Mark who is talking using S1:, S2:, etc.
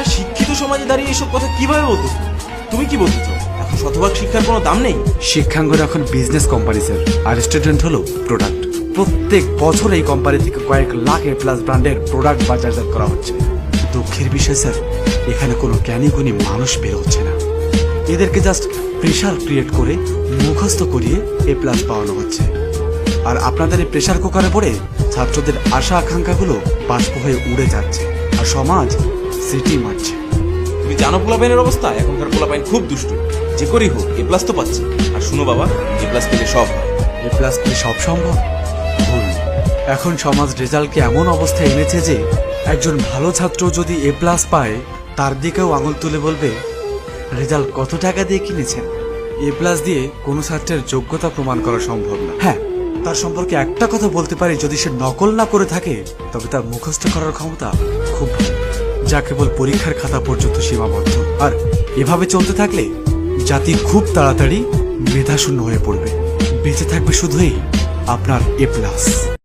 S1: একটা শিক্ষিত সমাজে দাঁড়িয়ে এসব কথা কিভাবে বলতো? তুমি কি বলতে চাও, এখন শতভাগ শিক্ষার কোনো দাম নেই?
S2: শিক্ষাঙ্গন এখন বিজনেস কোম্পানি স্যার, আর স্টুডেন্ট হলো প্রোডাক্ট। প্রত্যেক বছর এই কোম্পানি থেকে কয়েক লাখ এ প্লাস ব্র্যান্ডের প্রোডাক্ট বাজারজাত করা হচ্ছে। দুঃখের বিষয় স্যার, এখানে কোনো জ্ঞানী গুণী মানুষ বের হচ্ছে না। এদেরকে জাস্ট প্রেশার ক্রিয়েট করে মুখস্থ করিয়ে এ প্লাস পাওয়ানো হচ্ছে। আর আপনাদের এই প্রেশার কুকারে পড়ে ছাত্রদের আশা আকাঙ্ক্ষাগুলো বাষ্প হয়ে উড়ে যাচ্ছে, আর সমাজ সিটি মারছে।
S1: তুমি জানো পোলাপাইনের অবস্থা? এখনকার পোলাপাইন খুব দুষ্ট, যে করেই হোক এ প্লাস তো পাচ্ছে। আর শুনো বাবা, এ প্লাস পেলে সব হয়।
S2: এ প্লাস পেলে সব সম্ভব? ভুল। এখন সমাজ রেজাল্টকে এমন অবস্থায় এনেছে যে একজন ভালো ছাত্র যদি এ প্লাস পায়, তার দিকেও আঙুল তুলে বলবে, রেজাল্ট কত টাকা দিয়ে কিনেছেন? এ প্লাস দিয়ে কোনো ছাত্রের যোগ্যতা প্রমাণ করা সম্ভব না। হ্যাঁ, তার সম্পর্কে একটা কথা বলতে পারি, যদি সে নকল না করে থাকে তবে তার মুখস্থ করার ক্ষমতা খুব ভালো, যা কেবল পরীক্ষার খাতা পর্যন্ত সীমাবদ্ধ। আর এভাবে চলতে থাকলে জাতি খুব তাড়াতাড়ি মেধাশূন্য হয়ে পড়বে। বেঁচে থাকবে শুধুই আপনার এ প্লাস।